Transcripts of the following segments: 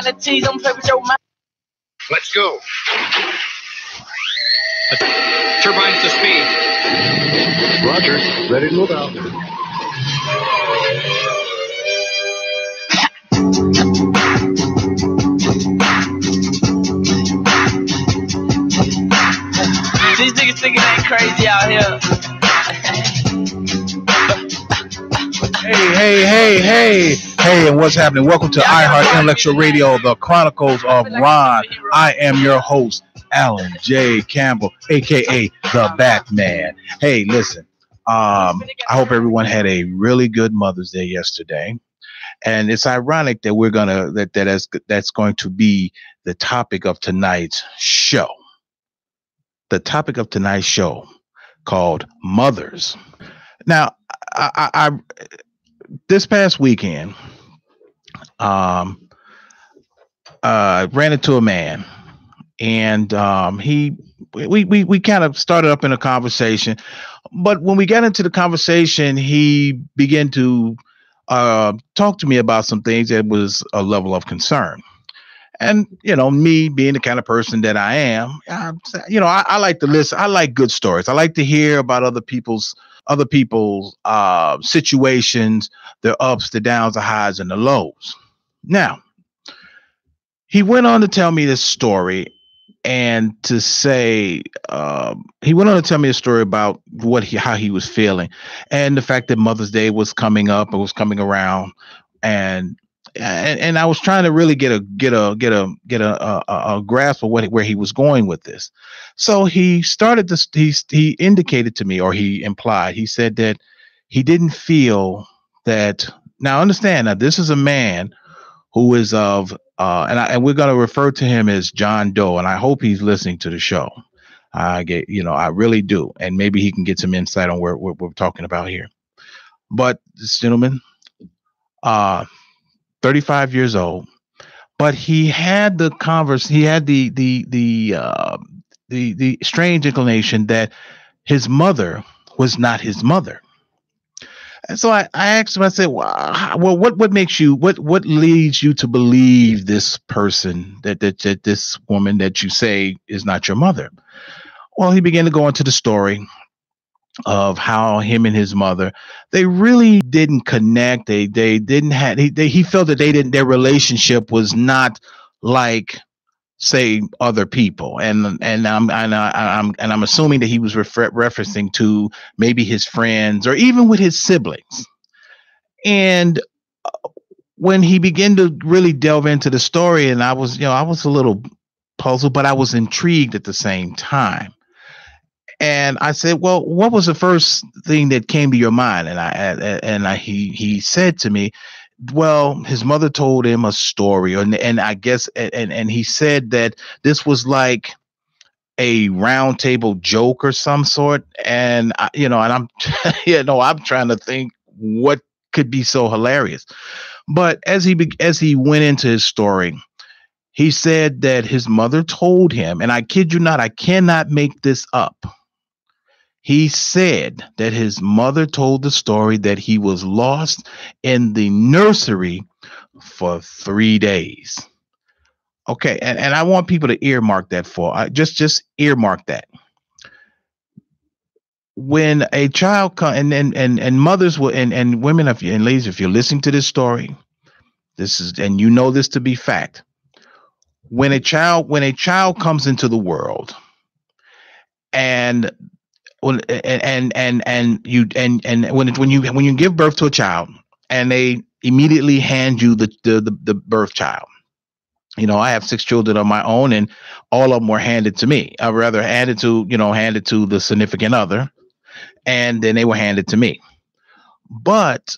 Let's go. Turbines to speed. Roger. Ready to move out. These niggas thinking they crazy out here. Hey, and what's happening? Welcome to iHeart Intellectual Radio, the Chronicles of Rohn. I am your host, Alan J. Campbell, a.k.a. The Batman. Hey, listen, I hope everyone had a really good Mother's Day yesterday. And it's ironic that that's going to be the topic of tonight's show. The topic of tonight's show called Mothers. Now, I this past weekend, ran into a man, and we kind of started up in a conversation, but when we got into the conversation, he began to talk to me about some things that was a level of concern. And, me being the kind of person that I am, I like to listen. I like good stories. I like to hear about other people's situations, their ups, the downs, the highs, and the lows. Now, he went on to tell me this story, and to say he went on to tell me a story about how he was feeling, and the fact that Mother's Day was coming up and was coming around, and I was trying to really get a grasp of where he was going with this. So he started this. He indicated to me, or he implied, he said that he didn't feel that. Now, understand, this is a man who is of, and we're going to refer to him as John Doe, and I hope he's listening to the show. I really do, and maybe he can get some insight on what we're talking about here. But this gentleman, 35 years old, but he had the the strange inclination that his mother was not his mother. And so I asked him, I said, well, what makes you, what leads you to believe this person, that this woman that you say is not your mother? Well, he began to go into the story of how him and his mother, they really didn't connect. They didn't have, he felt that their relationship was not like, say, other people. And I'm assuming that he was referencing to maybe his friends or even with his siblings. And when he began to really delve into the story, and I was a little puzzled, but I was intrigued at the same time. And I said, well, what was the first thing that came to your mind? And he said to me, well, his mother told him a story, and I guess, and he said that this was like a round table joke or some sort. And and I'm, I'm trying to think what could be so hilarious. But as he went into his story, he said that his mother told him, and I kid you not, I cannot make this up. He said that his mother told the story that he was lost in the nursery for 3 days. Okay, and I want people to earmark that just earmark that. When a child comes, and mothers will, and women, and ladies, if you're listening to this story, this is, and you know this to be fact. When a child comes into the world, and when you give birth to a child, and they immediately hand you the birth child. I have 6 children of my own, and all of them were handed to me. I rather handed to the significant other, and then they were handed to me. But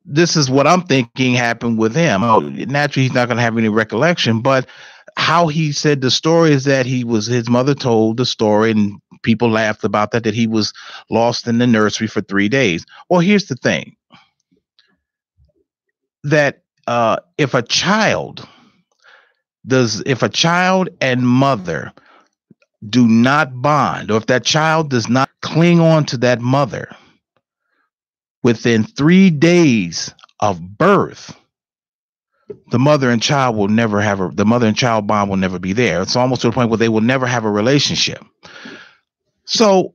this is what I'm thinking happened with him. Oh, naturally, he's not going to have any recollection, but how he said the story is that his mother told the story, and people laughed about that he was lost in the nursery for 3 days. Well, here's the thing, that if a child and mother do not bond, or if that child does not cling on to that mother within 3 days of birth, the mother and child will never have the mother and child bond will never be there. It's almost to the point where they will never have a relationship. So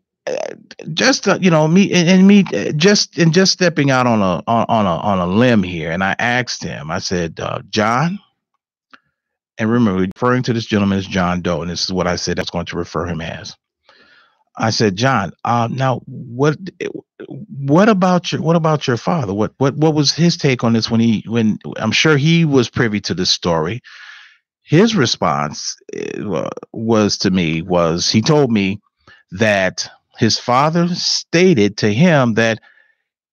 just me and me just stepping out on a limb here, and I asked him. I said, John, and remember, referring to this gentleman as John Doe, and this is what I said I was going to refer him as. I said, John, now what about your father? What was his take on this when I'm sure he was privy to this story. His response was he told me that his father stated to him that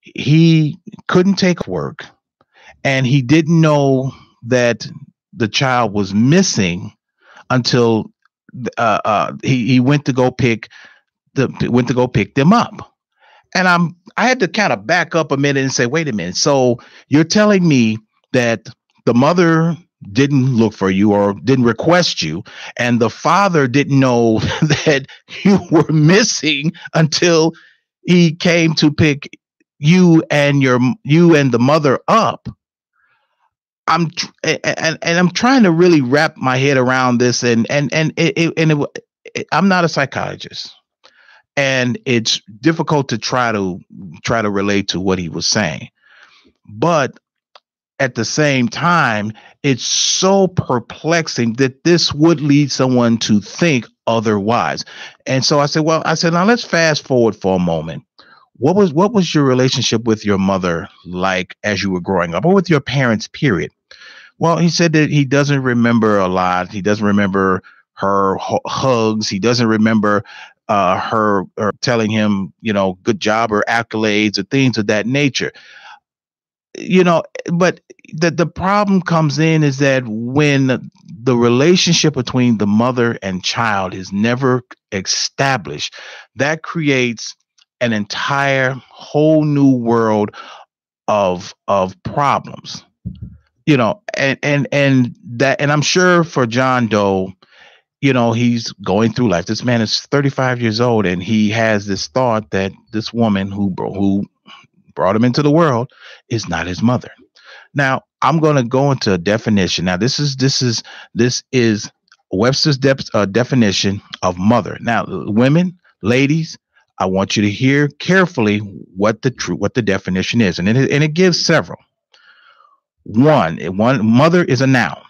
he couldn't take work and he didn't know that the child was missing until he went to go pick them up. And I had to kind of back up a minute and say, wait a minute. So you're telling me that the mother didn't look for you or didn't request you, and the father didn't know that you were missing until he came to pick you and the mother up. I'm trying to really wrap my head around this, and I'm not a psychologist, and it's difficult to try to relate to what he was saying, but at the same time, it's so perplexing that this would lead someone to think otherwise. And so I said, now let's fast forward for a moment. What was your relationship with your mother like as you were growing up, or with your parents, period? Well, he said that he doesn't remember a lot. He doesn't remember her hugs. He doesn't remember her or telling him, good job or accolades or things of that nature. But the problem comes in is that when the relationship between the mother and child is never established, that creates an entire whole new world of problems. And I'm sure for John Doe, he's going through life. This man is 35 years old, and he has this thought that this woman who brought him into the world is not his mother. Now, I'm going to go into a definition. Now, this is Webster's definition of mother. Now, women, ladies, I want you to hear carefully what the definition is, and it gives several. One, mother is a noun.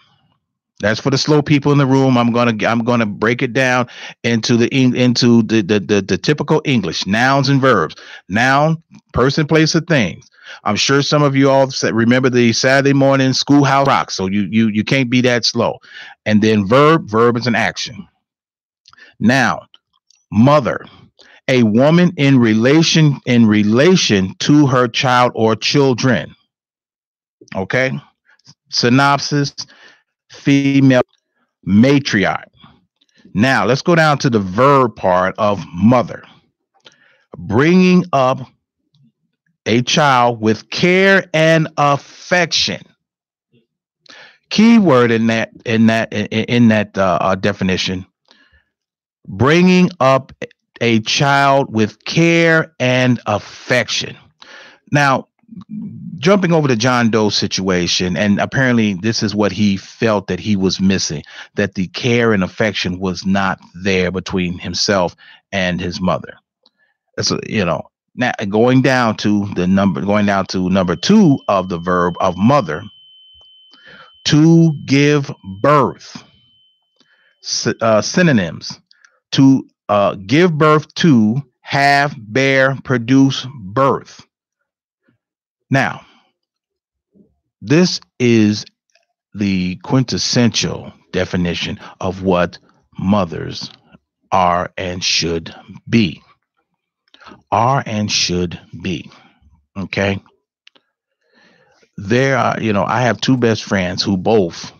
That's for the slow people in the room. I'm gonna break it down into the typical English nouns and verbs. Noun, person, place, or things. I'm sure some of you all remember the Saturday morning Schoolhouse Rock, so you can't be that slow. And then verb is an action. Now, mother, a woman in relation to her child or children. Okay. Synopsis: female matriarch. Now let's go down to the verb part of mother. Bringing up a child with care and affection. Key word in that definition: bringing up a child with care and affection. Now, jumping over to John Doe's situation, and apparently this is what he felt that he was missing, that the care and affection was not there between himself and his mother. So, now going down to number 2 of the verb of mother, to give birth. Synonyms: to give birth to, have, bear, produce, birth. Now, this is the quintessential definition of what mothers are and should be. Okay. There are, I have 2 best friends who both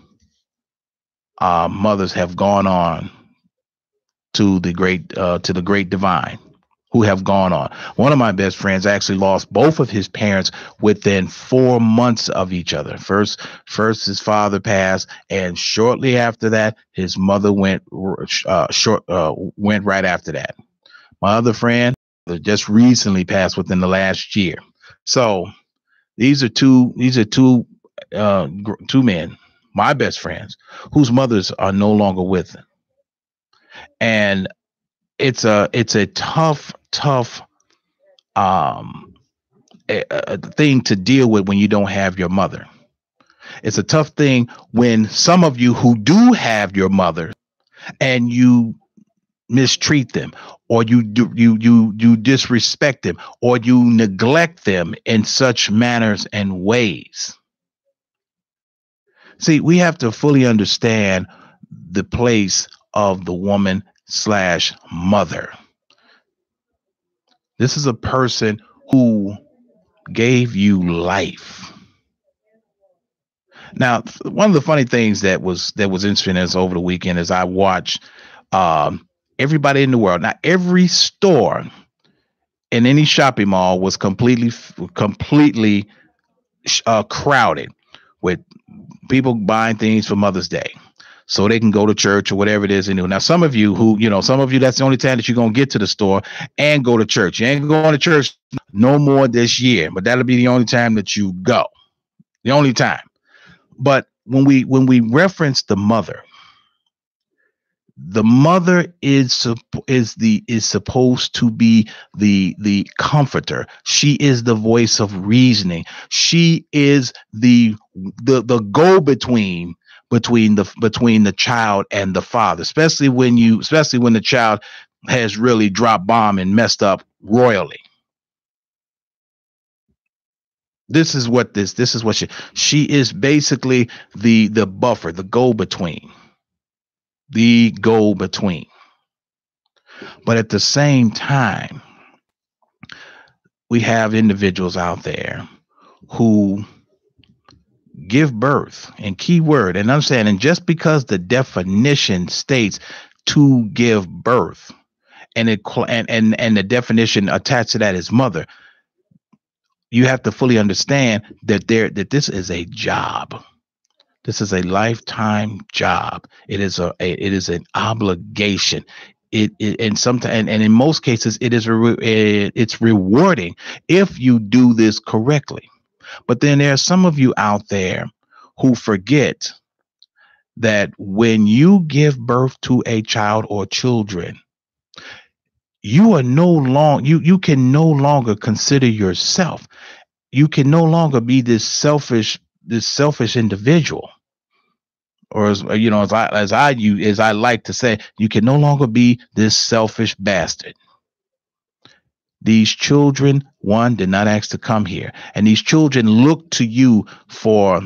mothers have gone on to the great divine, who have gone on. One of my best friends actually lost both of his parents within 4 months of each other. First his father passed, and shortly after that, his mother went right after that. My other friend just recently passed within the last year. So these are two two men, my best friends, whose mothers are no longer with them, and it's a tough um a thing to deal with when you don't have your mother. It's a tough thing when some of you who do have your mother and you mistreat them, or you disrespect them, or you neglect them in such manners and ways. See, we have to fully understand the place of the woman slash mother. This is a person who gave you life. Now, one of the funny things that was interesting as over the weekend is I watched everybody in the world. Now, every store in any shopping mall was completely crowded with people buying things for Mother's Day, so they can go to church or whatever it is they do. Now, some of you that's the only time that you're gonna get to the store and go to church. You ain't going to church no more this year, but that'll be the only time that you go. The only time. But when we reference the mother is supposed to be the comforter. She is the voice of reasoning. She is the go between the child and the father, especially when the child has really dropped bomb and messed up royally. This is what she is, basically the buffer, the go between. But at the same time, we have individuals out there who give birth, and keyword, and understanding, just because the definition states to give birth, and the definition attached to that is mother, you have to fully understand that this is a job. This is a lifetime job. It is an obligation. And sometimes, and in most cases, it's rewarding if you do this correctly. But then there are some of you out there who forget that when you give birth to a child or children, you are you can no longer consider yourself. You can no longer be this selfish individual. Or as I like to say, you can no longer be this selfish bastard. These children, one, did not ask to come here, and these children look to you for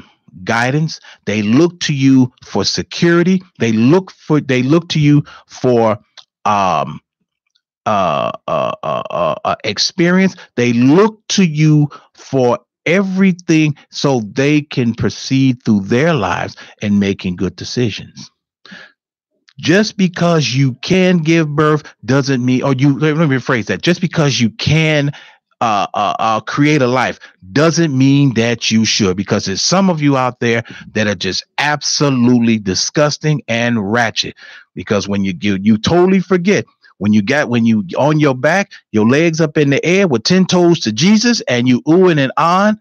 guidance. They look to you for security. They look to you for experience. They look to you for everything so they can proceed through their lives and making good decisions. Just because you can give birth doesn't mean, let me rephrase that. Just because you can create a life doesn't mean that you should, because there's some of you out there that are just absolutely disgusting and ratchet. Because when you totally forget, when you on your back, your legs up in the air with 10 toes to Jesus, and you oohing and on,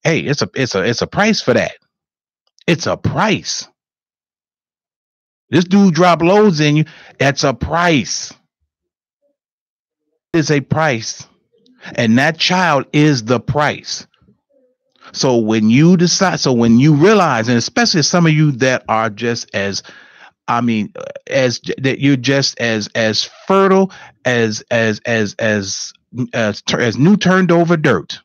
hey, it's a price for that. It's a price. This dude drop loads in you. That's a price. It's a price. And that child is the price. So when you realize, and especially some of you that are just as you're just as fertile as new turned over dirt.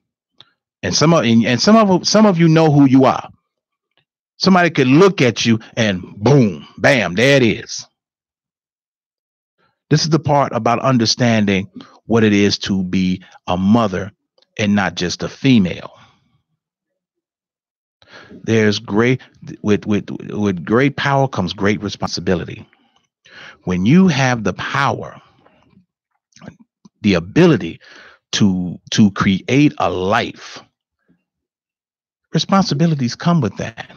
And some of you know who you are. Somebody could look at you and boom, bam, there it is. This is the part about understanding what it is to be a mother and not just a female. There's with great power comes great responsibility. When you have the power, the ability to create a life, responsibilities come with that.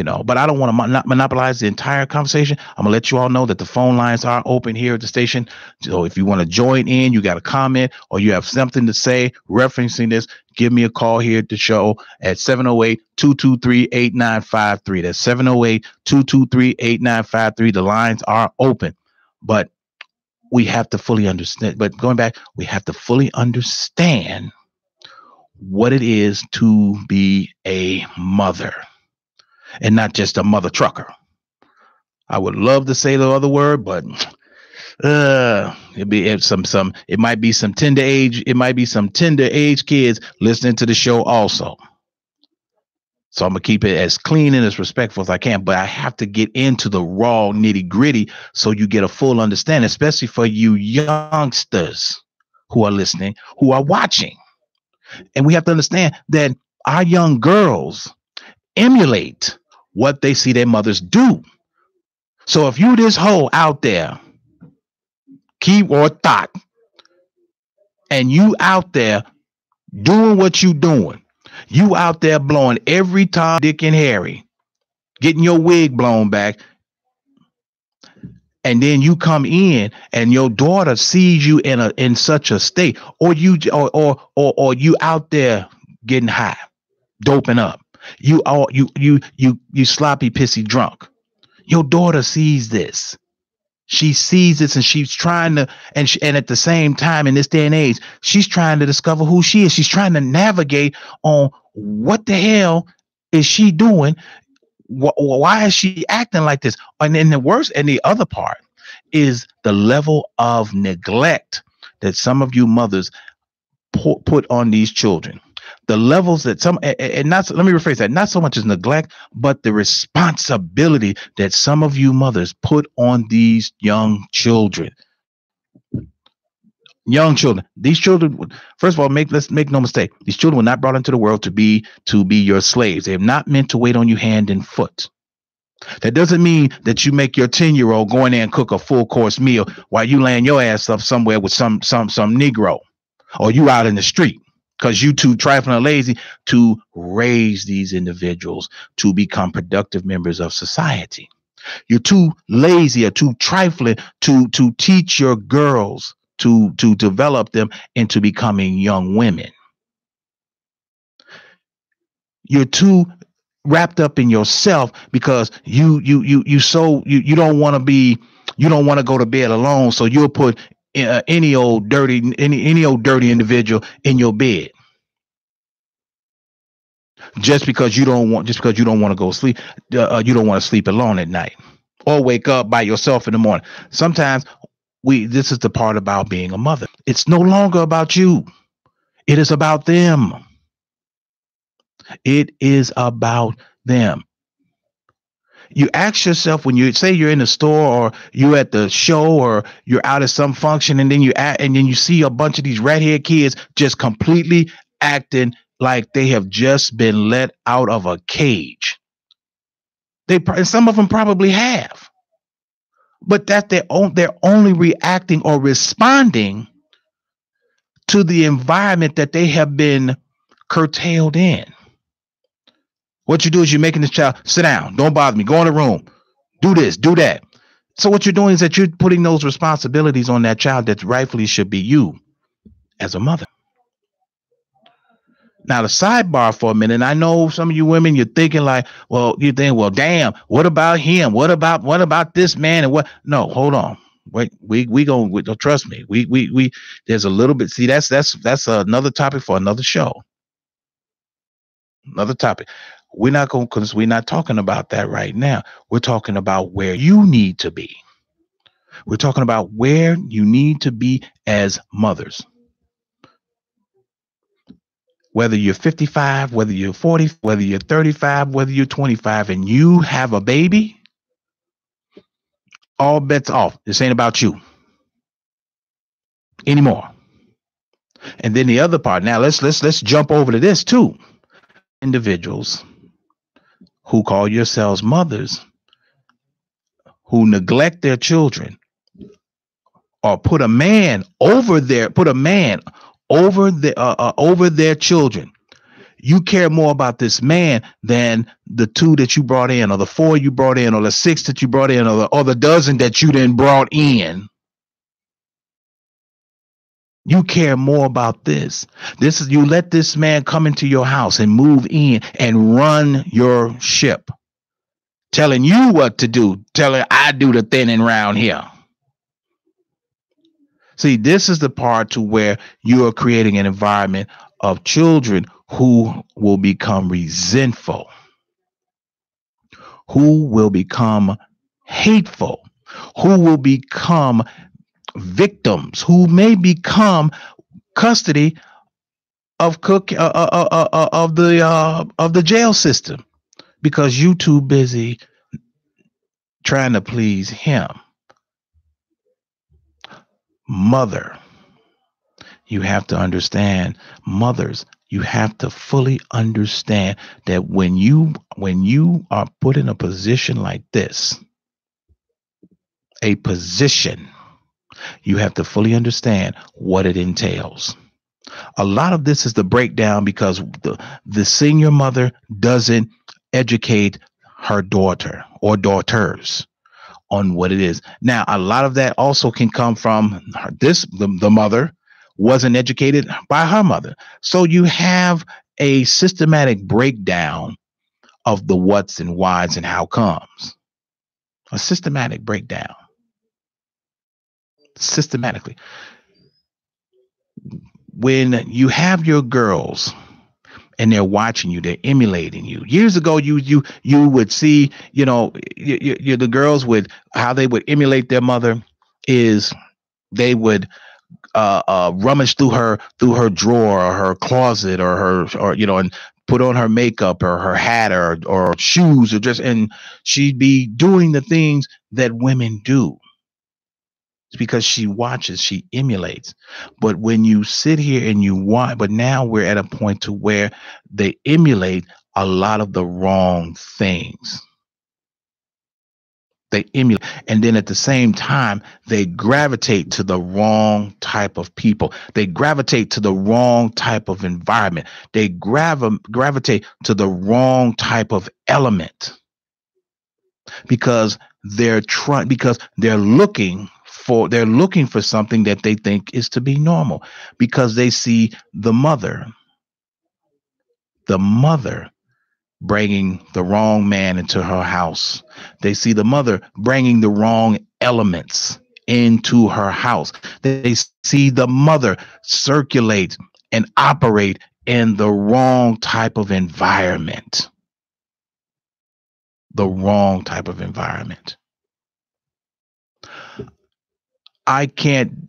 But I don't want to monopolize the entire conversation. I'm gonna let you all know that the phone lines are open here at the station. So if you want to join in, you got a comment or you have something to say referencing this, give me a call here at the show at 708-223-8953. That's 708-223-8953. The lines are open, but we have to fully understand. But going back, we have to fully understand what it is to be a mother. And not just a mother trucker. I would love to say the other word, but it might be some tender age kids listening to the show also. So I'm gonna keep it as clean and as respectful as I can, but I have to get into the raw nitty gritty so you get a full understanding, especially for you youngsters who are listening, who are watching. And we have to understand that our young girls emulate what they see their mothers do. So if you this hoe out there, keyword thought, and you out there doing what you doing, you out there blowing every Tom, Dick, and Harry, getting your wig blown back, and then you come in and your daughter sees you in such a state, or you out there getting high, doping up. You sloppy, pissy drunk. Your daughter sees this. She sees this and she's trying to, and at the same time in this day and age, she's trying to discover who she is. She's trying to navigate on what the hell is she doing? Why is she acting like this? And then the other part is the level of neglect that some of you mothers put on these children. The levels that let me rephrase that, not so much as neglect, but the responsibility that some of you mothers put on these young children. These children, first of all, let's make no mistake. These children were not brought into the world to be your slaves. They are not meant to wait on you hand and foot. That doesn't mean that you make your 10-year-old go in there and cook a full course meal while you laying your ass up somewhere with some Negro, or you out in the street. Because you too trifling and lazy to raise these individuals to become productive members of society. You're too lazy or too trifling to teach your girls to develop them into becoming young women. You're too wrapped up in yourself because you don't want to go to bed alone, so you'll put any old dirty individual in your bed just because you don't want to go sleep. You don't want to sleep alone at night or wake up by yourself in the morning. Sometimes this is the part about being a mother. It's no longer about you. It is about them. It is about them. You ask yourself when you say you're in the store or you're at the show or you're out at some function, and then you see a bunch of these red-haired kids just completely acting like they have just been let out of a cage. Some of them probably have, but that they're only reacting or responding to the environment that they have been curtailed in. What you do is you're making this child sit down, don't bother me, go in the room, do this, do that. So what you're doing is that you're putting those responsibilities on that child that rightfully should be you as a mother. Now, the sidebar for a minute, I know some of you women, you're thinking like, well, damn, what about him? What about this man? And what? No, hold on. Wait, don't trust me. We there's a little bit. See, that's another topic for another show. Another topic. We're not talking about that right now. We're talking about where you need to be. We're talking about where you need to be as mothers. Whether you're 55, whether you're 40, whether you're 35, whether you're 25, and you have a baby, all bets off. This ain't about you anymore. And then the other part. Now let's jump over to this too. Individuals who call yourselves mothers, who neglect their children, or put a man over their children. You care more about this man than the 2 that you brought in, or the 4 you brought in, or the 6 that you brought in, or the dozen that you then brought in. You care more about this. This is, you let this man come into your house and move in and run your ship, telling you what to do, telling I do the thinning around here. See, this is the part to where you are creating an environment of children who will become resentful, who will become hateful, who will become victims, who may become custody of the jail system, because you too busy trying to please him. Mother, you have to understand, mothers, you have to fully understand that when you are put in a position like this, a position, you have to fully understand what it entails. A lot of this is the breakdown because the senior mother doesn't educate her daughter or daughters on what it is. Now, a lot of that also can come from the mother wasn't educated by her mother. So you have a systematic breakdown of the what's and why's and how comes. A systematic breakdown. Systematically. When you have your girls and they're watching you, they're emulating you. Years ago, you would see, the girls would, how they would emulate their mother is they would rummage through her drawer or her closet or and put on her makeup or her hat or shoes or dress, and she'd be doing the things that women do. It's because she watches, she emulates. But when you sit here and you watch, but now we're at a point to where they emulate a lot of the wrong things. They emulate. And then at the same time, they gravitate to the wrong type of people. They gravitate to the wrong type of environment. They gravitate to the wrong type of element because they're looking for something that they think is to be normal, because they see the mother bringing the wrong man into her house. They see the mother bringing the wrong elements into her house. They see the mother circulate and operate in the wrong type of environment. The wrong type of environment. I can't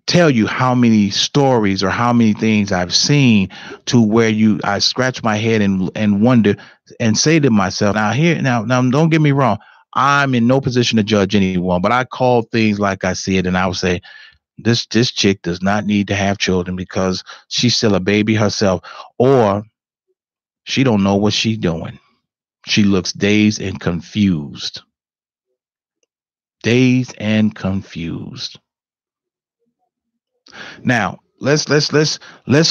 tell you how many stories or how many things I've seen to where I scratch my head and wonder and say to myself, now don't get me wrong, I'm in no position to judge anyone, but I call things like I see it, and I would say this chick does not need to have children because she's still a baby herself, or she don't know what she's doing. She looks dazed and confused. Dazed and confused. Now, let's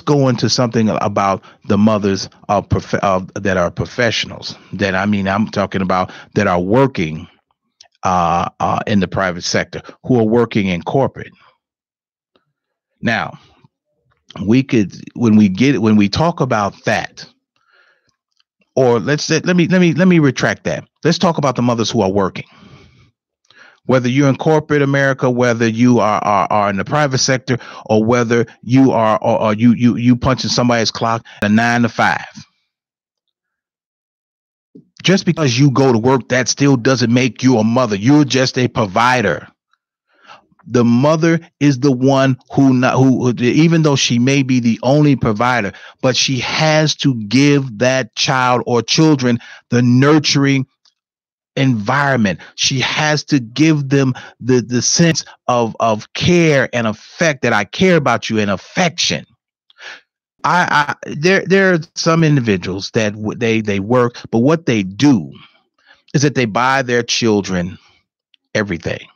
go into something about the mothers that are professionals. I'm talking about that are working in the private sector, who are working in corporate. Now, when we talk about that, or let me retract that. Let's talk about the mothers who are working. Whether you're in corporate America, whether you are in the private sector, or whether you are or you punching somebody's clock at 9 to 5. Just because you go to work, that still doesn't make you a mother. You're just a provider. The mother is the one who, even though she may be the only provider, but she has to give that child or children the nurturing environment. She has to give them the sense of care and affect, that I care about you, and affection. There are some individuals that they work, but what they do is that they buy their children everything.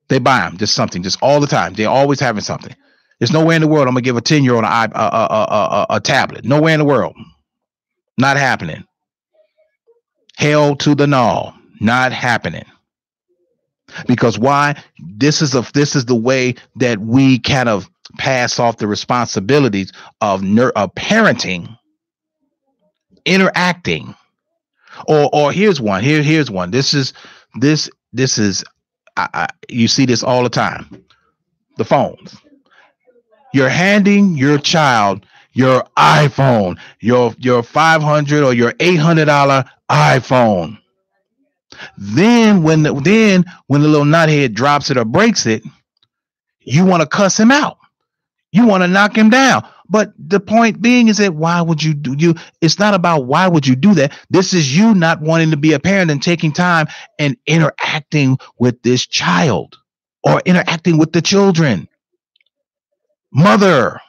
They buy them just something, just all the time. They're always having something. There's nowhere in the world I'm gonna give a 10-year-old a tablet. Nowhere in the world. Not happening. Hell to the no. Not happening. Because why? This is the way that we kind of pass off the responsibilities of parenting, interacting. Or here's one. Here's one. This is you see this all the time. The phones. You're handing your child your iPhone, your $500 or your $800 iPhone. Then when the little nuthead drops it or breaks it, you want to cuss him out. You want to knock him down. But the point being is that why would you do it's not about why would you do that. This is you not wanting to be a parent and taking time and interacting with this child or interacting with the children. Mother.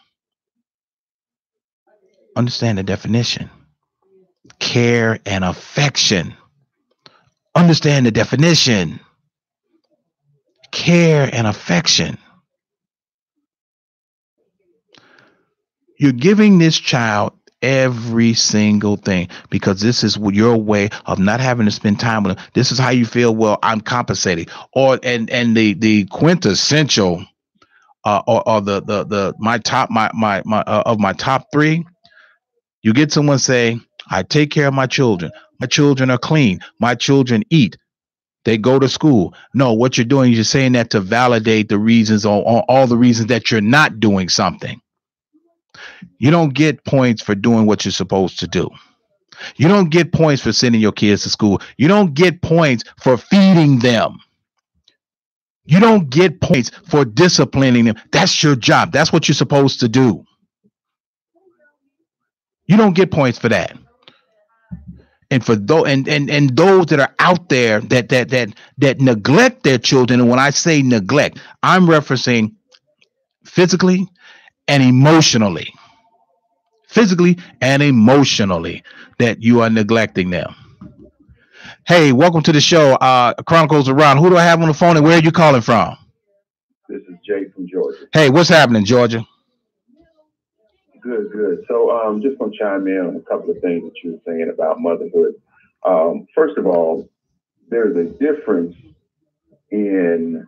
Understand the definition. Care and affection. Understand the definition. Care and affection. You're giving this child every single thing because this is your way of not having to spend time with them. This is how you feel. Well, I'm compensating. Or and the quintessential or the my top three. You get someone say, I take care of my children. My children are clean. My children eat. They go to school. No, what you're doing, you're saying that to validate the reasons on all the reasons that you're not doing something. You don't get points for doing what you're supposed to do. You don't get points for sending your kids to school. You don't get points for feeding them. You don't get points for disciplining them. That's your job. That's what you're supposed to do. You don't get points for that. And for those and those that are out there that neglect their children, and when I say neglect, I'm referencing physically and emotionally. Physically and emotionally, that you are neglecting them. Hey, welcome to the show, Chronicles of Rohn. Who do I have on the phone and where are you calling from? This is Jay from Georgia. Hey, what's happening, Georgia? Good. So just going to chime in on a couple of things that you were saying about motherhood. First of all, there's a difference in,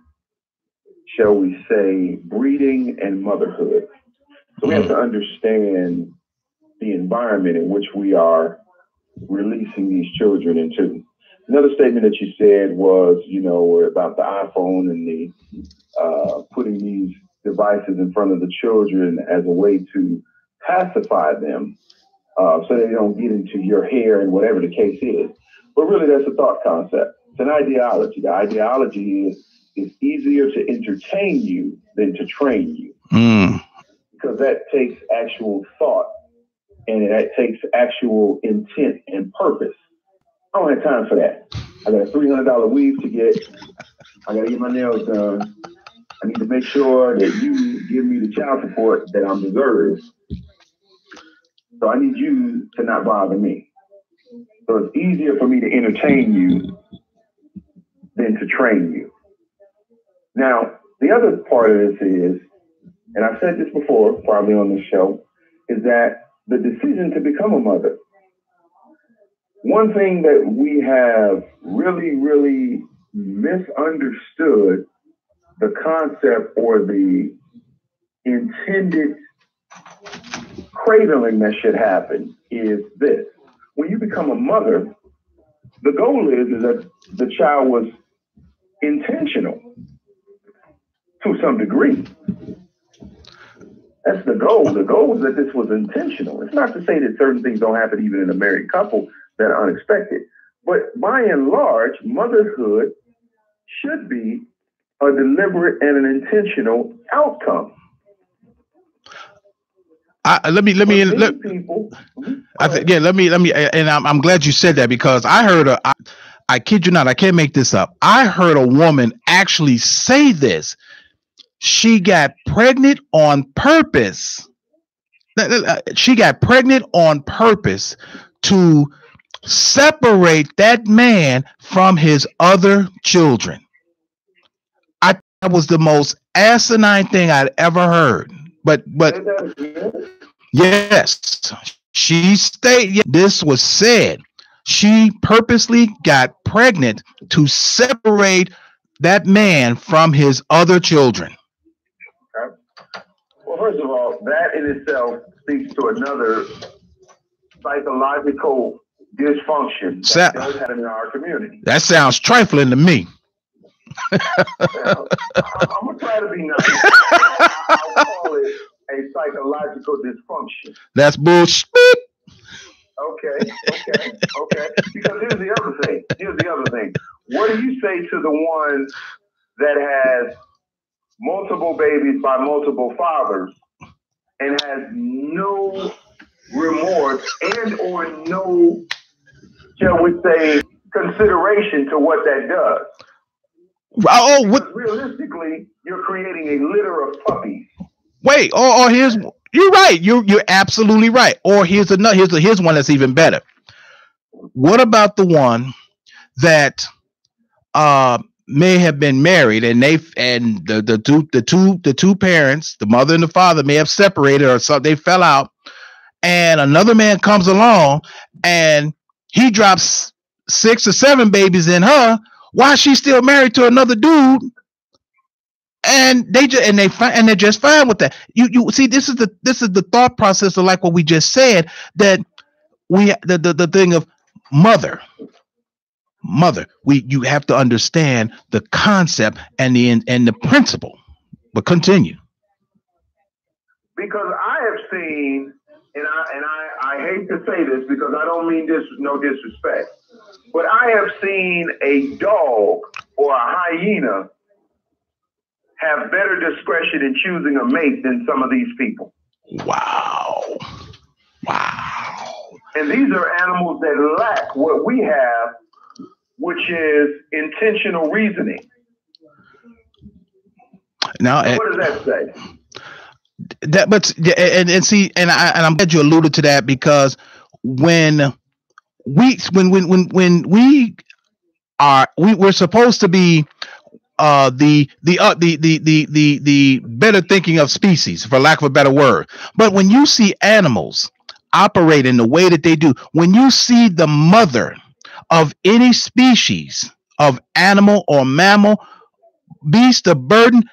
shall we say, breeding and motherhood. So we have to understand the environment in which we are releasing these children into. Another statement that you said was, about the iPhone and the putting these devices in front of the children as a way to pacify them so they don't get into your hair and whatever the case is. But really, that's a thought concept. It's an ideology. The ideology is it's easier to entertain you than to train you. Because that takes actual thought and that takes actual intent and purpose. I don't have time for that. I got a $300 weave to get. I got to get my nails done. I need to make sure that you give me the child support that I'm deserved. So I need you to not bother me. So it's easier for me to entertain you than to train you. Now, the other part of this is, and I've said this before, probably on this show, is that the decision to become a mother. One thing that we have really, really misunderstood the concept or the intended cradling that should happen is this. When you become a mother, the goal is that the child was intentional to some degree. That's the goal. The goal is that this was intentional. It's not to say that certain things don't happen even in a married couple that are unexpected. But by and large, motherhood should be a deliberate and an intentional outcome. Let me, and I'm glad you said that because I heard I kid you not, I can't make this up. I heard a woman actually say this. She got pregnant on purpose. She got pregnant on purpose to separate that man from his other children. That was the most asinine thing I'd ever heard. But yes, she stated this was said. She purposely got pregnant to separate that man from his other children. Okay. Well, first of all, that in itself speaks to another psychological dysfunction that does happen in our community. That sounds trifling to me. Well, I'm going to try to be nice. I'll call it a psychological dysfunction. That's bullshit. Okay. Because here's the other thing. What do you say to the one that has multiple babies by multiple fathers and has no remorse and or no, shall we say, consideration to what that does? Oh, what? Realistically, you're creating a litter of puppies. Wait, you're right. You're absolutely right. Or here's one that's even better. What about the one that may have been married and the two parents, the mother and the father, may have separated or something, they fell out, and another man comes along and he drops 6 or 7 babies in her while she's still married to another dude, and they're just fine with that. You see, this is the thought process of like what we just said, that the thing of mother. You have to understand the concept and the principle. But continue. Because I have seen, and I hate to say this because I don't mean this with no disrespect, but I have seen a dog or a hyena have better discretion in choosing a mate than some of these people. Wow. And these are animals that lack what we have, which is intentional reasoning. Now, what does that say? I'm glad you alluded to that, because when we're supposed to be the better thinking of species, for lack of a better word. But when you see animals operate in the way that they do, when you see the mother of any species of animal or mammal, beast of burden,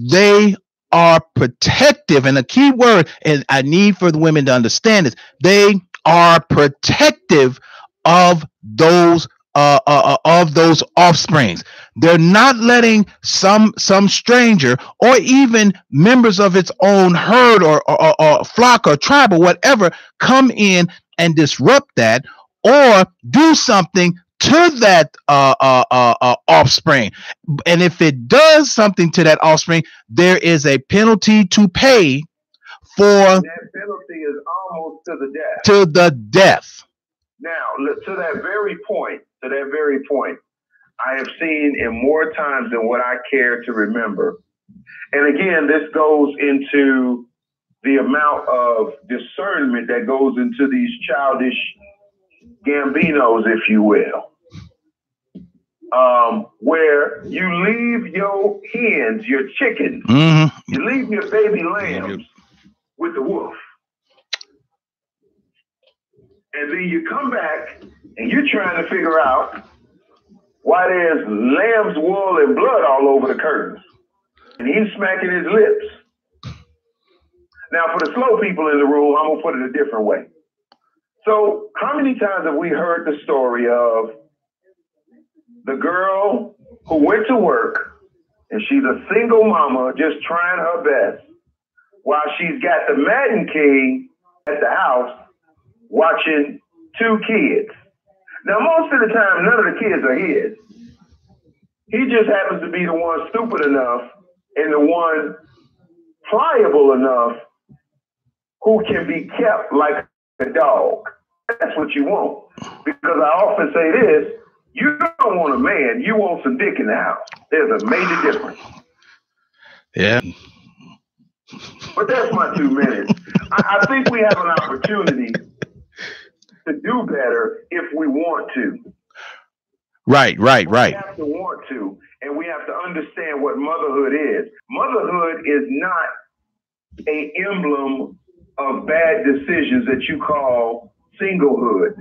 they are protective. And a key word, and I need for the women to understand this, they are protective of those offsprings. They're not letting some stranger or even members of its own herd or flock or tribe or whatever come in and disrupt that or do something to that offspring. And if it does something to that offspring, there is a penalty to pay for. And that penalty is almost to the death. To the death. Now, to that very point, I have seen in more times than what I care to remember. And again, this goes into the amount of discernment that goes into these childish gambinos, if you will. Where you leave your hens, your chickens, you leave your baby lambs with the wolf. And then you come back and you're trying to figure out why there's lamb's wool and blood all over the curtains. And he's smacking his lips. Now, for the slow people in the room, I'm going to put it a different way. So how many times have we heard the story of the girl who went to work and she's a single mama just trying her best while she's got the Madden King at the house watching 2 kids. Now, most of the time, none of the kids are his. He just happens to be the one stupid enough and the one pliable enough who can be kept like a dog. That's what you want. Because I often say this, you don't want a man, you want some dick in the house. There's a major difference. Yeah. But that's my 2 minutes. I think we have an opportunity to do better if we want to. Right. We have to want to, and we have to understand what motherhood is. Motherhood is not an emblem of bad decisions that you call singlehood.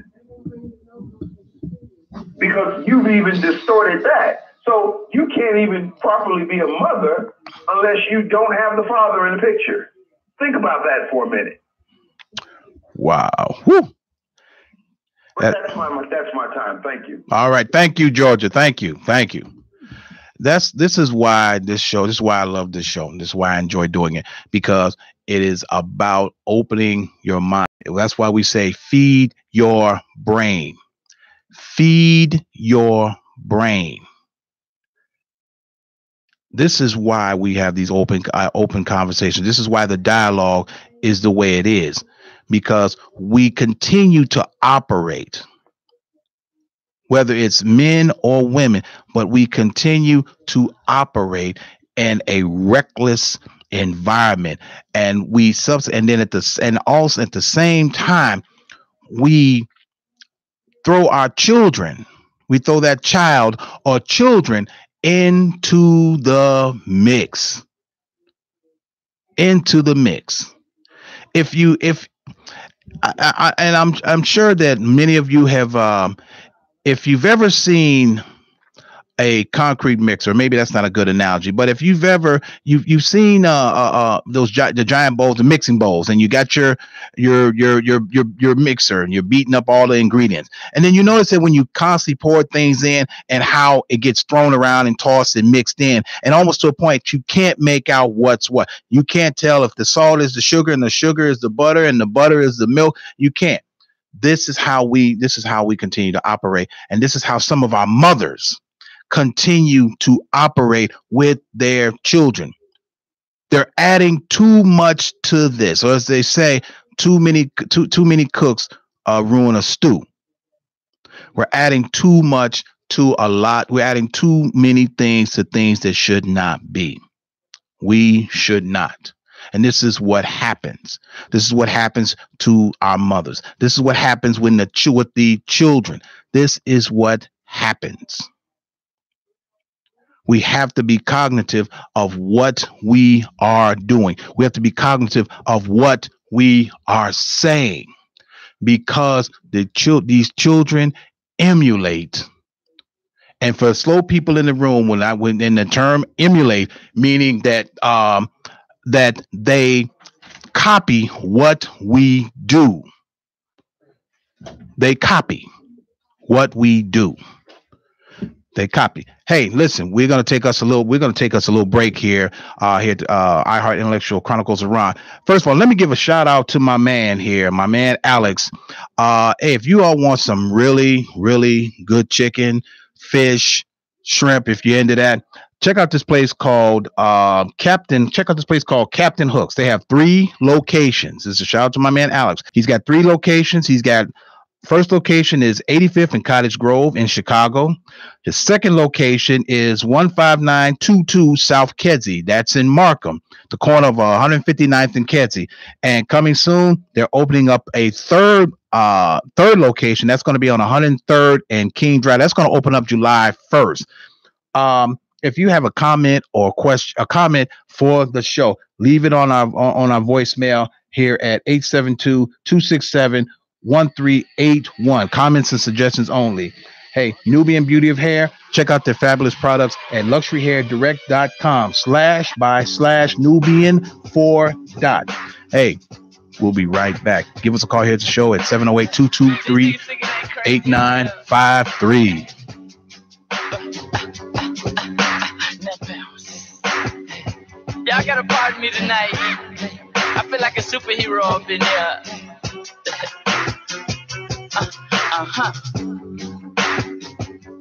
Because you've even distorted that. So you can't even properly be a mother unless you don't have the father in the picture. Think about that for a minute. Wow. Woo. But that's my time. Thank you. All right. Thank you, Georgia. Thank you. This is why this is why I love this show. This is why I enjoy doing it, because it is about opening your mind. That's why we say feed your brain. Feed your brain. This is why we have these open conversations. This is why the dialogue is the way it is, because we continue to operate, whether it's men or women, but we continue to operate in a reckless environment, and also at the same time, we throw that child or children into the mix. I'm sure that many of you have, if you've ever seen a concrete mixer, maybe that's not a good analogy, but if you've seen the giant bowls, the mixing bowls, and you got your mixer and you're beating up all the ingredients, and then you notice that when you constantly pour things in and how it gets thrown around and tossed and mixed in, and almost to a point you can't make out what's what. You can't tell if the salt is the sugar and the sugar is the butter and the butter is the milk. You can't. This is how we continue to operate, and this is how some of our mothers continue to operate with their children. They're adding too much to this, or as they say, too many cooks ruin a stew. We're adding too much to a lot. We're adding too many things to things that should not be. We should not. And this is what happens. This is what happens to our mothers. This is what happens with the children. This is what happens. We have to be cognitive of what we are doing. We have to be cognitive of what we are saying, because these children emulate. And for slow people in the room, when in the term emulate, meaning that that they copy what we do. They copy what we do. They copy. Hey, listen, we're gonna take us a little break here at iHeart Intellectual Chronicles of Rohn. First of all, let me give a shout out to my man Alex. Hey, if you all want some really, really good chicken, fish, shrimp, if you're into that, check out this place called Captain Hooks. They have 3 locations. This is a shout out to my man Alex. He's got 3 locations. He's got first location is 85th and Cottage Grove in Chicago. His second location is 15922 South Kedzie. That's in Markham, the corner of 159th and Kedzie. And coming soon, they're opening up a third location. That's going to be on 103rd and King Drive. That's going to open up July 1st. If you have a comment or a comment for the show, leave it on our voicemail here at 872-267-1381. Comments and suggestions only. Hey, Nubian Beauty of Hair, check out their fabulous products at luxuryhairdirect.com/Nubian4. Hey, we'll be right back. Give us a call here at the show at 708-223-8953. Y'all gotta pardon me tonight. I feel like a superhero up in here.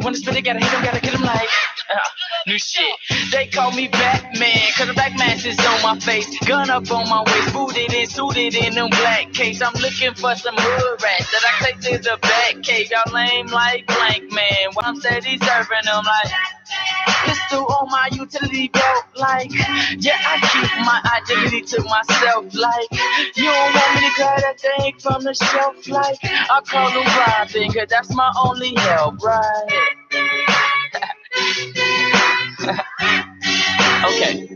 When the spirit gotta hit him like new shit. They call me Batman, cause the black mask is on my face. Gun up on my waist, booted and suited in them black capes. I'm looking for some hood rats that I take to the back cave. Y'all lame like blank man, while I'm steady serving them like pistol on my utility belt. Like, yeah, I keep my identity to myself. Like, you don't want me to grab that thing from the shelf. Like, I call them robbing, cause that's my only help, right? Okay.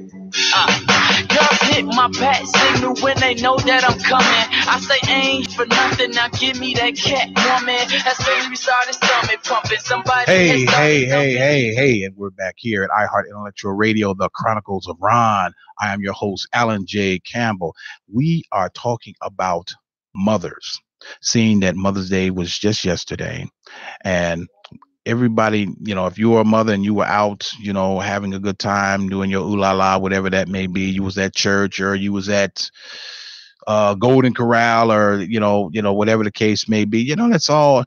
Girls hit my bat signal when they know that I'm coming. I say ain't for nothing, now give me that cat woman. As soon as we started stomach pumping, somebody Hey, and we're back here at iHeart Intellectual Radio, the Chronicles of Rohn. I am your host, Alan J. Campbell. We are talking about mothers, seeing that Mother's Day was just yesterday. And everybody, if you were a mother and you were out, having a good time, doing your ooh la la, whatever that may be, you was at church or you was at Golden Corral or, whatever the case may be, that's all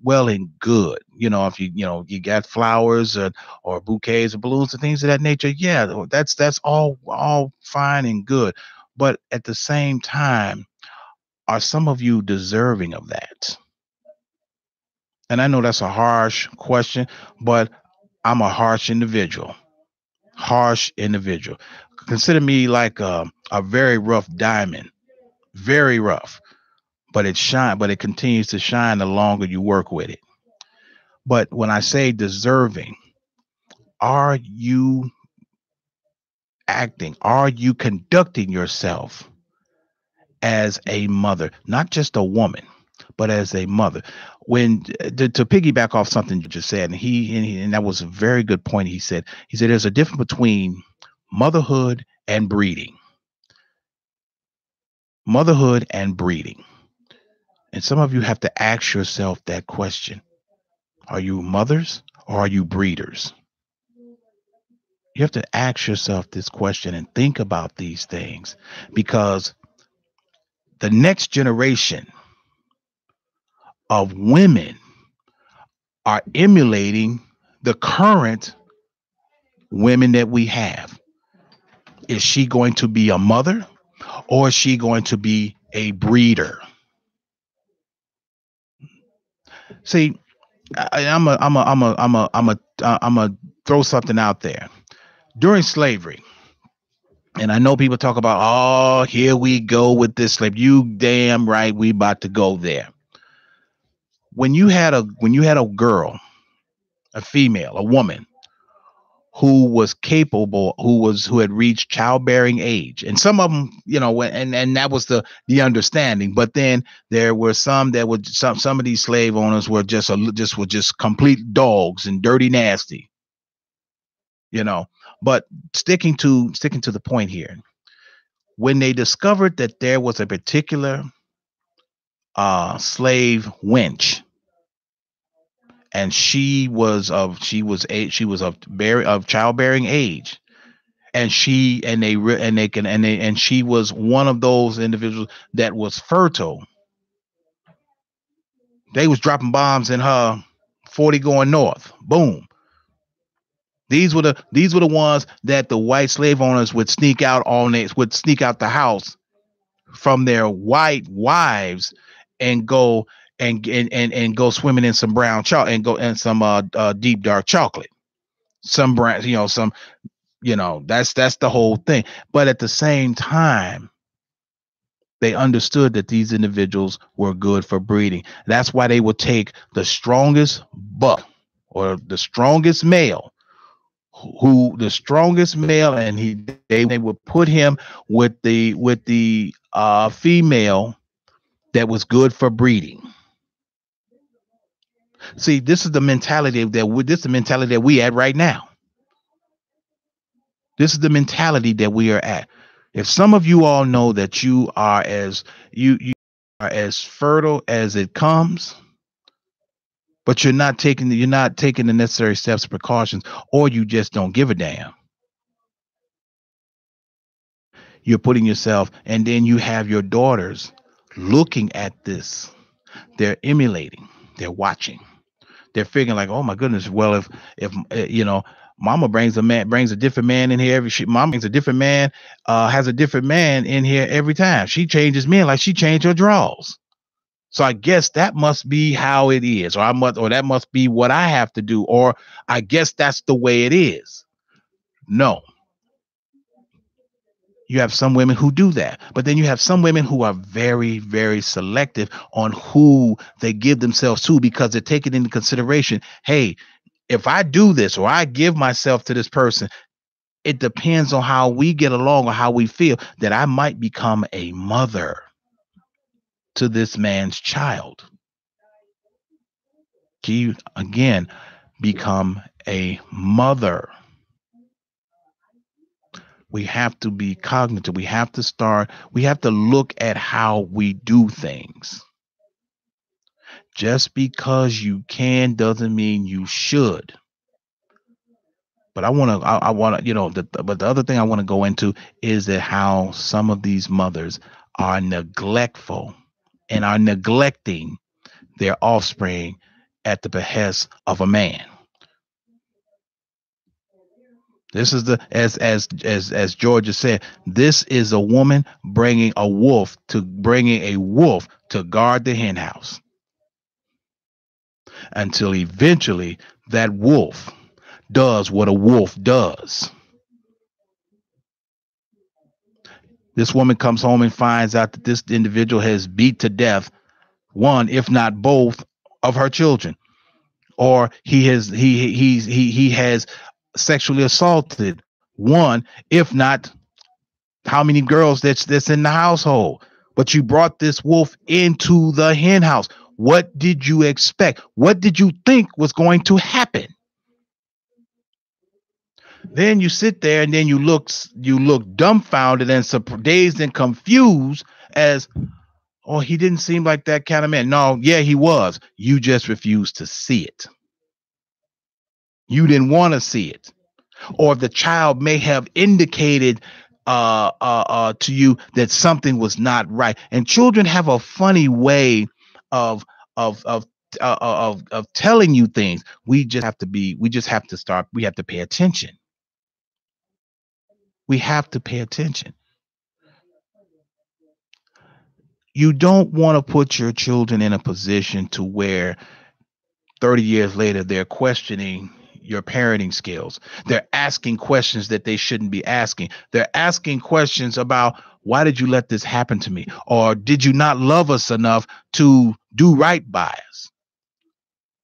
well and good. If you got flowers or bouquets of balloons and things of that nature. Yeah, that's all fine and good. But at the same time, are some of you deserving of that? And I know that's a harsh question, but I'm a harsh individual. Consider me like a very rough diamond, very rough, but it continues to shine the longer you work with it. But when I say deserving, are you conducting yourself as a mother, not just a woman, but as a mother? When to piggyback off something you just said, and that was a very good point. He said there's a difference between motherhood and breeding. Motherhood and breeding. And some of you have to ask yourself that question. Are you mothers or are you breeders? You have to ask yourself this question and think about these things, because the next generation of women are emulating the current women that we have. Is she going to be a mother or is she going to be a breeder? See, I'm a throw something out there. During slavery, and I know people talk about, oh, here we go with this slave. You damn right, we about to go there. When you had a girl, a female, a woman who was capable, who had reached childbearing age, and some of them, and that was the understanding. But then there were some that would some of these slave owners were just complete dogs and dirty, nasty. But sticking to the point here, when they discovered that there was a particular slave wench, and she was of childbearing age, and she was one of those individuals that was fertile, they was dropping bombs in her 40 going north. Boom. These were the ones that the white slave owners would sneak out the house from their white wives and go go swimming in some brown chocolate and go in some deep dark chocolate. Some brand, that's the whole thing. But at the same time, they understood that these individuals were good for breeding. That's why they would take the strongest buck or the strongest male, and they would put him with the female that was good for breeding. See, this is the mentality that we at right now. This is the mentality that we are at. If some of you all know that you are as fertile as it comes, but you're not taking the necessary steps and precautions, or you just don't give a damn, you're putting yourself, and then you have your daughters looking at this. They're emulating, they're watching, they're figuring like, oh my goodness, well, if mama brings a different man in here mom brings a different man, has a different man in here every time. She changes men like she changed her drawers. So I guess that must be how it is, or that must be what I have to do, or I guess that's the way it is. No. You have some women who do that, but then you have some women who are very, very selective on who they give themselves to, because they're taking into consideration, hey, if I do this or I give myself to this person, it depends on how we get along or how we feel, that I might become a mother to this man's child. You again become a mother. We have to be cognitive. We have to look at how we do things. Just because you can doesn't mean you should. But I want to, but the other thing I want to go into is that how some of these mothers are neglectful and are neglecting their offspring at the behest of a man. This is as Georgia said, this is a woman bringing a wolf to guard the hen house, until eventually that wolf does what a wolf does. This woman comes home and finds out that this individual has beat to death one, if not both, of her children, or he has sexually assaulted one, if not how many girls that's in the household. But you brought this wolf into the hen house. What did you expect? What did you think was going to happen? Then you sit there and then you look dumbfounded and surprised and confused as, oh, he didn't seem like that kind of man. No, yeah, he was. You just refused to see it. You didn't want to see it. Or the child may have indicated to you that something was not right. And children have a funny way of telling you things. We have to pay attention. We have to pay attention. You don't want to put your children in a position to where 30 years later they're questioning your parenting skills. They're asking questions that they shouldn't be asking. They're asking questions about, why did you let this happen to me? Or did you not love us enough to do right by us?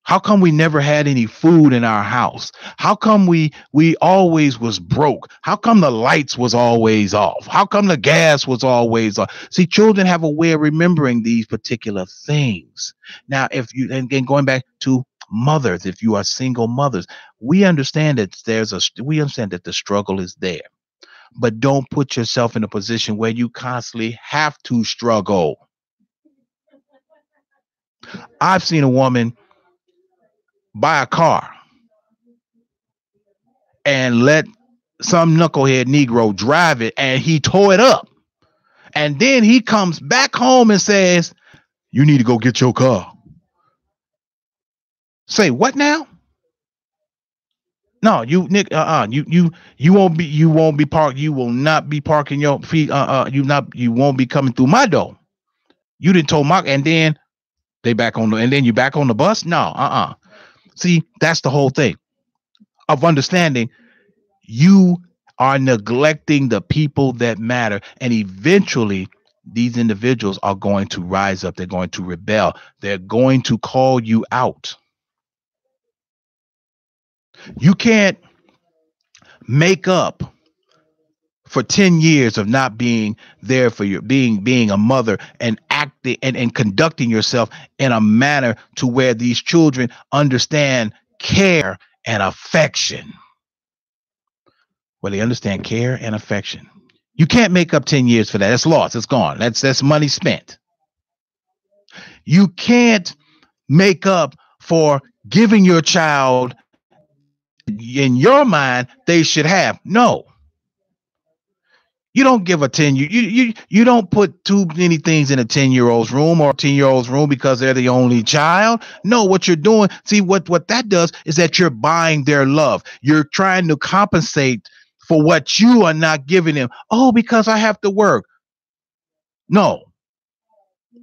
How come we never had any food in our house? How come we always was broke? How come the lights was always off? How come the gas was always off? See, children have a way of remembering these particular things. Now, and going back to mothers, if you are single mothers, we understand that the struggle is there, but don't put yourself in a position where you constantly have to struggle. I've seen a woman buy a car and let some knucklehead Negro drive it, and he tore it up. And then he comes back home and says, you need to go get your car. Say what now? No, you won't be parked. You will not be parking your feet. You won't be coming through my door. You didn't told Mark, and then you back on the bus. No, See, that's the whole thing of understanding. You are neglecting the people that matter, and eventually these individuals are going to rise up. They're going to rebel. They're going to call you out. You can't make up for 10 years of not being there for your being a mother and acting and conducting yourself in a manner to where these children understand care and affection. Where they understand care and affection. You can't make up 10 years for that. That's lost. It's gone. That's money spent. You can't make up for giving your child, in your mind, they should have. No. You don't give a 10 you don't put too many things in a 10-year-old's room or a 10-year-old's room because they're the only child. No, what you're doing, see what that does is that you're buying their love. You're trying to compensate for what you are not giving them. Oh, because I have to work. No.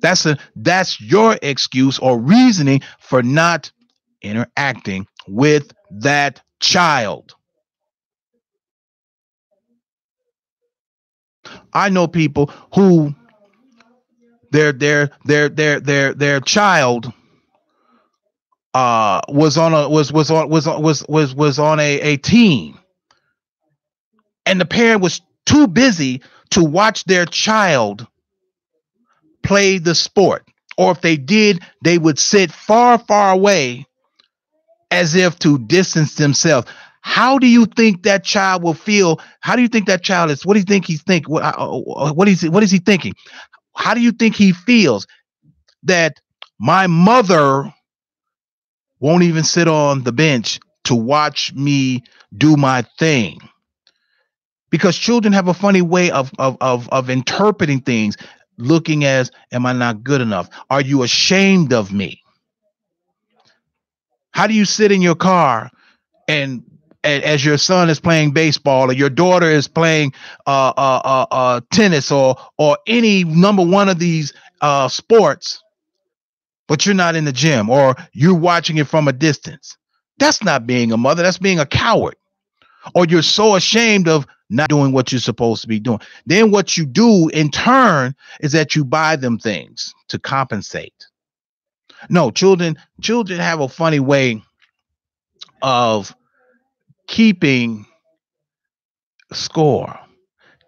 That's your excuse or reasoning for not interacting with that child. I know people who their child was on a team, And the parent was too busy to watch their child play the sport. Or if they did, they would sit far, far away as if to distance themselves. How do you think that child will feel? How do you think that child is? What do you think he's thinking? What is he thinking? How do you think he feels that my mother won't even sit on the bench to watch me do my thing? Because children have a funny way of interpreting things, looking as, am I not good enough? Are you ashamed of me? How do you sit in your car and as your son is playing baseball or your daughter is playing tennis or any number one of these sports, but you're not in the gym or you're watching it from a distance? That's not being a mother. That's being a coward. Or you're so ashamed of not doing what you're supposed to be doing. Then what you do in turn is that you buy them things to compensate. No, children have a funny way of keeping score,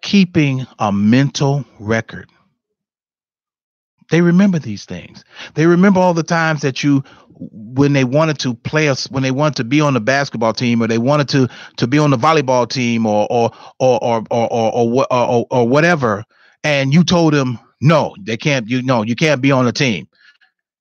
keeping a mental record. They remember these things. They remember all the times that when they wanted to play us, when they wanted to be on the basketball team, or they wanted to be on the volleyball team, or whatever, and you told them no, they can't. You can't be on the team.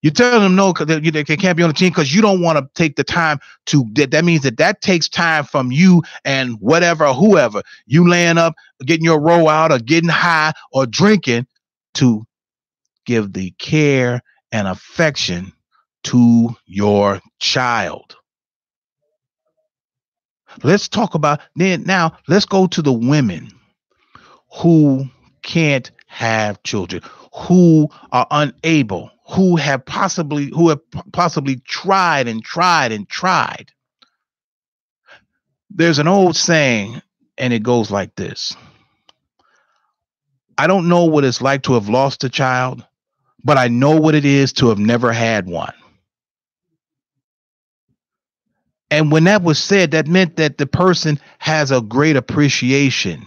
You tell them no because they can't be on the team because you don't want to take the time to. That means that takes time from you and whoever you laying up, getting your roll out, or getting high, or drinking to give the care and affection to your child. Let's talk about now. Let's go to the women who can't have children, who are unable, who have possibly tried and tried and tried. There's an old saying, and it goes like this: I don't know what it's like to have lost a child, but I know what it is to have never had one. And when that was said, that meant that the person has a great appreciation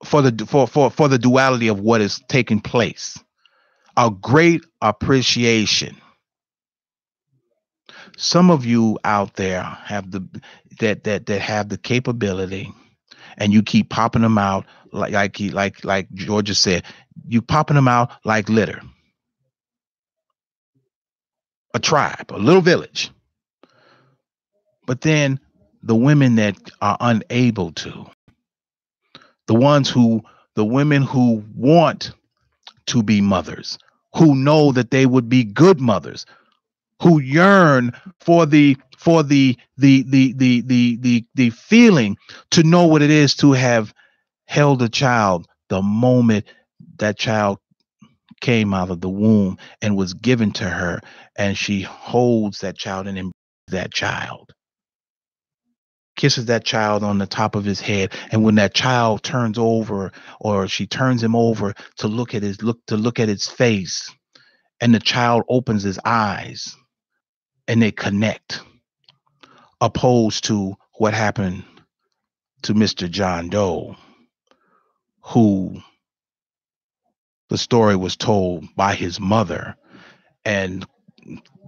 for the duality of what is taking place. A great appreciation. Some of you out there have that have the capability, and you keep popping them out like Georgia said, you popping them out like litter. A tribe, a little village. But then the women that are unable to, the women who want to be mothers, who know that they would be good mothers, who yearn for the feeling to know what it is to have held a child the moment that child came out of the womb and was given to her, and she holds that child and embraces that child, kisses that child on the top of his head, and when that child turns over, or she turns him over to look at his face, and the child opens his eyes and they connect, opposed to what happened to Mr. John Doe, who the story was told by his mother and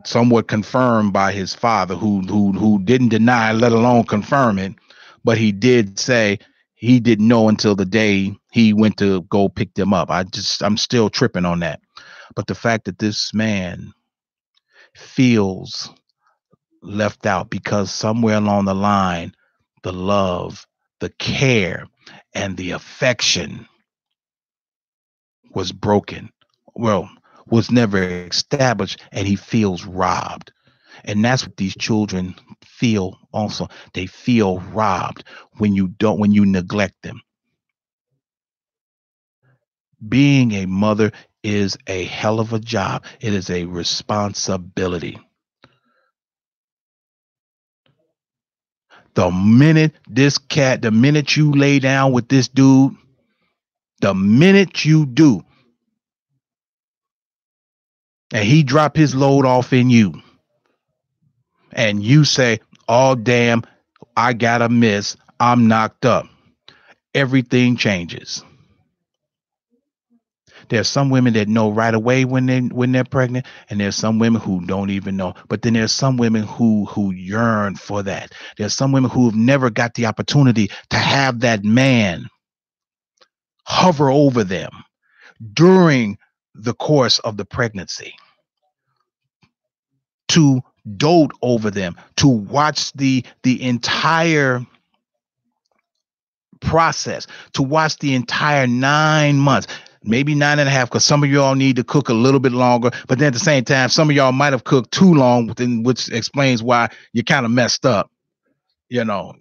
somewhat confirmed by his father, who didn't deny, let alone confirm it, but he did say he didn't know until the day he went to go pick them up. I'm still tripping on that. But the fact that this man feels left out because somewhere along the line, the love, the care, and the affection was broken. Well, was never established, and he feels robbed. And that's what these children feel also. They feel robbed when you neglect them. Being a mother is a hell of a job. It is a responsibility. The minute you lay down with this dude, the minute you do, and he drop his load off in you, and you say, oh, damn, I gotta miss. I'm knocked up. Everything changes. There's some women that know right away when they're pregnant, and there's some women who don't even know. But then there's some women who yearn for that. There's some women who have never got the opportunity to have that man hover over them during the course of the pregnancy, to dote over them, to watch the entire process, to watch the entire 9 months, maybe 9.5, because some of y'all need to cook a little bit longer. But then at the same time, some of y'all might have cooked too long, which explains why you kind of messed up.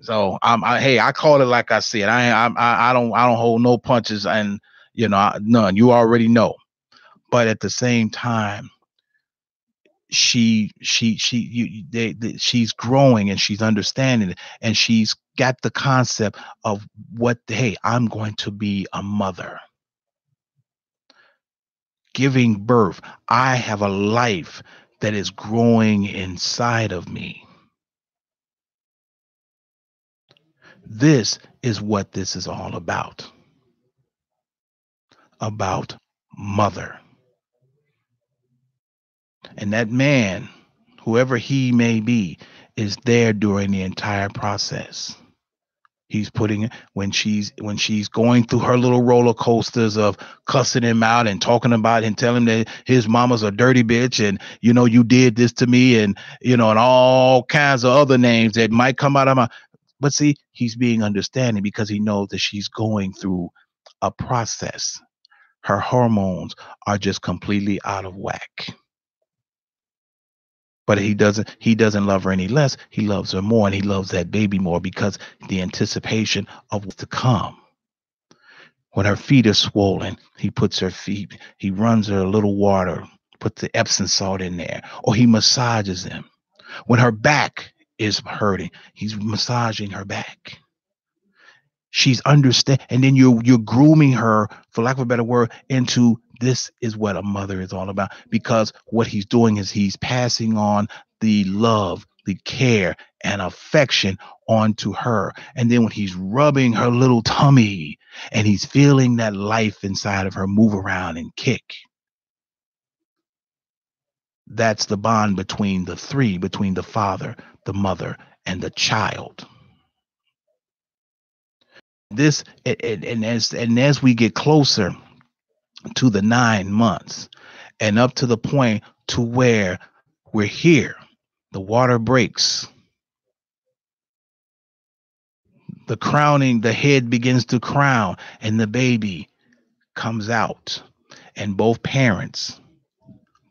So I call it like I said. I don't hold no punches, and none. You already know. But at the same time, she's growing, and she's understanding it, and she's got the concept of hey, I'm going to be a mother, giving birth. I have a life that is growing inside of me. This is what this is all about mother. And that man, whoever he may be, is there during the entire process. He's putting, when she's going through her little roller coasters of cussing him out and talking about and telling him that his mama's a dirty bitch, and you did this to me, and and all kinds of other names that might come out of my. But see, he's being understanding because he knows that she's going through a process. Her hormones are just completely out of whack. But he doesn't love her any less. He loves her more, and he loves that baby more because the anticipation of what's to come. When her feet are swollen, he runs her a little water, puts the Epsom salt in there, or he massages them. When her back is hurting, he's massaging her back. She's understand, and then you're grooming her, for lack of a better word, into this is what a mother is all about. Because what he's doing is he's passing on the love, the care, and affection onto her. And then when he's rubbing her little tummy and he's feeling that life inside of her move around and kick, that's the bond between the three, between the father, the mother, and the child. This and as we get closer to the 9 months and up to the point to where we're here, the water breaks, the head begins to crown, and the baby comes out, and both parents,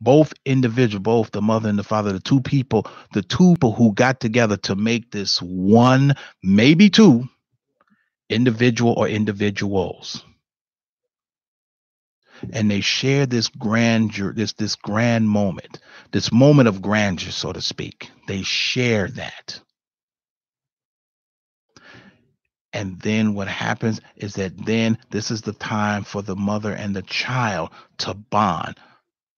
both the mother and the father, the two people who got together to make this one, maybe two, individual or individuals, and they share this grandeur, this grand moment, this moment of grandeur, so to speak. They share that. And then what happens is that then this is the time for the mother and the child to bond.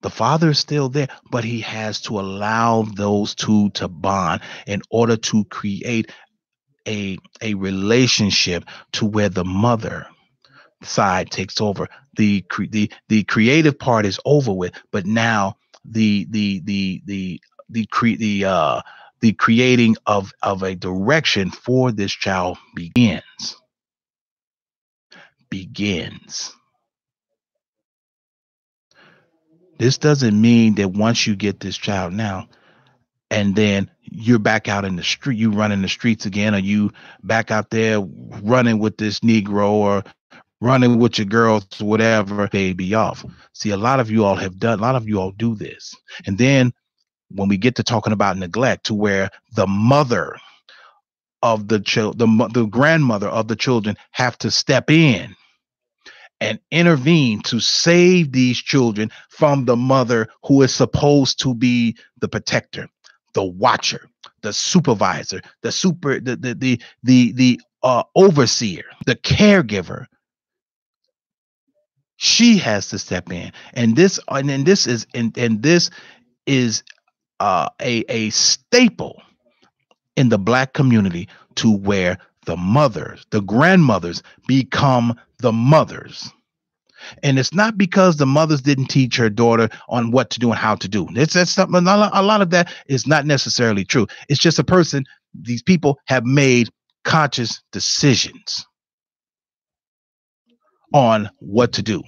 The father is still there, but he has to allow those two to bond in order to create a relationship to where the mother side takes over. The creative part is over with, but now the creating of a direction for this child begins. This doesn't mean that once you get this child now, and then you're back out in the street, you run in the streets again, or you back out there running with this Negro or running with your girls, whatever, baby off. See, a lot of you all do this. And then when we get to talking about neglect, to where the mother of the child, the grandmother of the children have to step in and intervene to save these children from the mother who is supposed to be the protector, the watcher, the supervisor, the overseer, the caregiver. She has to step in, and this is a staple in the Black community, to where the mothers, the grandmothers become the mothers. And it's not because the mothers didn't teach her daughter on what to do and how to do. That's something. A lot of that is not necessarily true. It's just these people have made conscious decisions on what to do.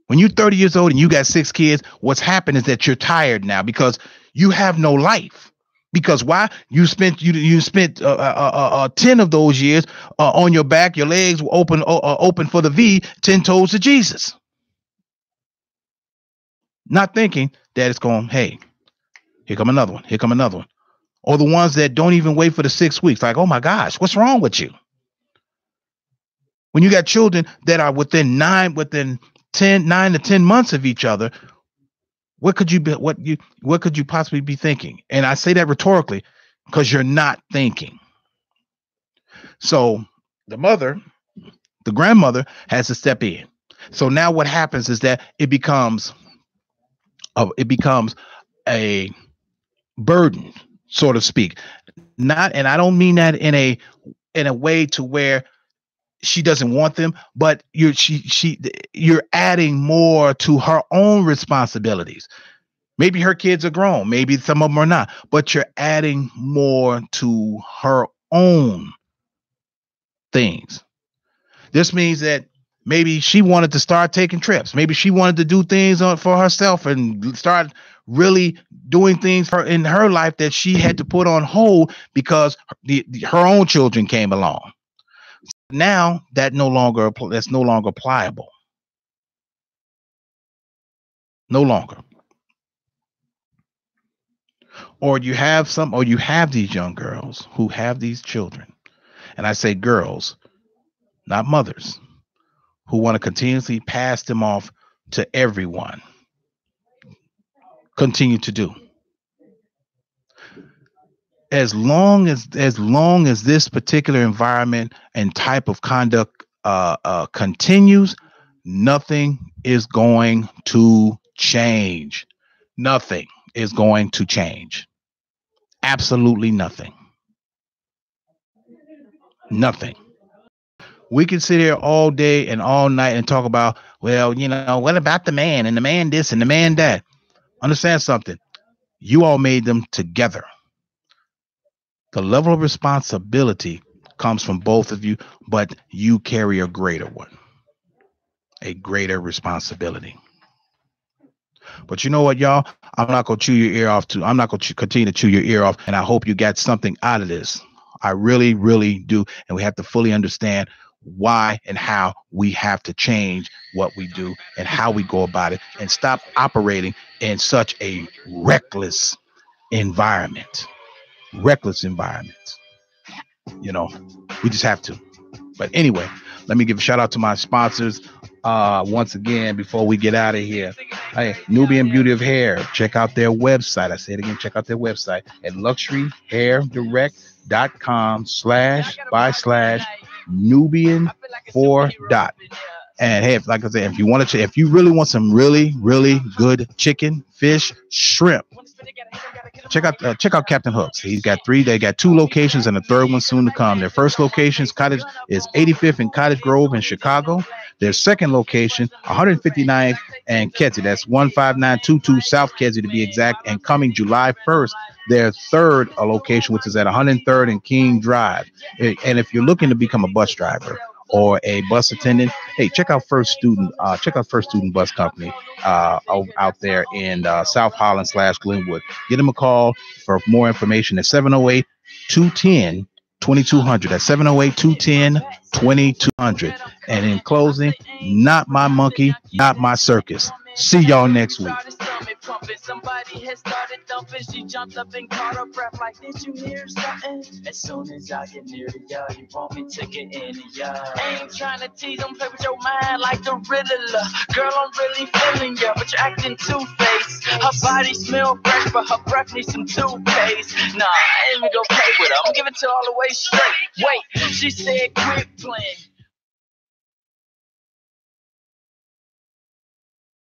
When you're 30 years old and you got 6 kids, what's happened is that you're tired now because you have no life. Because why? You spent 10 of those years on your back, your legs were open for the V, 10 toes to Jesus. Not thinking that it's going, hey, here come another one, here come another one. Or the ones that don't even wait for the 6 weeks, like, oh my gosh, what's wrong with you? When you got children that are within 9 to 10 months of each other, what could you possibly be thinking? And I say that rhetorically because you're not thinking. So the grandmother has to step in. So now what happens is that it becomes a burden, so to speak. And I don't mean that in a way to where she doesn't want them, but you're adding more to her own responsibilities. Maybe her kids are grown, maybe some of them are not, but you're adding more to her own things. This means that maybe she wanted to start taking trips. Maybe she wanted to do things for herself and start really doing things in her life that she had to put on hold because her own children came along. Now that's no longer pliable. No longer. Or you have these young girls who have these children. And I say girls, not mothers, who want to continuously pass them off to everyone. Continue to do. As long as this particular environment and type of conduct continues, nothing is going to change. Nothing is going to change. Absolutely nothing. Nothing. We can sit here all day and all night and talk about, well, what about the man and the man this and the man that? Understand something. You all made them together. The level of responsibility comes from both of you, but you carry a greater one, a greater responsibility. But you know what, y'all? I'm not going to chew your ear off I'm not going to continue to chew your ear off. And I hope you got something out of this. I really, really do. And we have to fully understand why and how we have to change what we do and how we go about it and stop operating in such a reckless environment. We just have to. But anyway, let me give a shout out to my sponsors once again before we get out of here. Hey, Nubian Beauty of Hair, check out their website. I say it again, check out their website at luxuryhairdirect.com/Nubian4. And hey, like I said, if you really want some really, really good chicken, fish, shrimp, check out Captain Hooks. They got 2 locations and a third one soon to come. Their first location is 85th and Cottage Grove in Chicago. Their second location, 159th and Kedzie. That's 15922 South Kedzie to be exact. And coming July 1st, their third location, which is at 103rd and King Drive. And if you're looking to become a bus driver or a bus attendant, hey, check out First Student Bus Company out there in South Holland /Glenwood. Get them a call for more information at 708-210-2200. That's 708-210-2200. And in closing, not my monkey, not my circus. See y'all next week. Somebody has started thumping. She jumped up and caught her breath like, did you hear something? As soon as I get near y'all, you want me to get into y'all. Ain't trying to tease them, play with your mind like the Riddler. Girl, I'm really feeling ya, but you're acting two-faced. Her body smell fresh, but her breath needs some toothpaste. Nah, I ain't even gonna play with her. I'm giving it to her all the way straight. Wait, she said quit playing.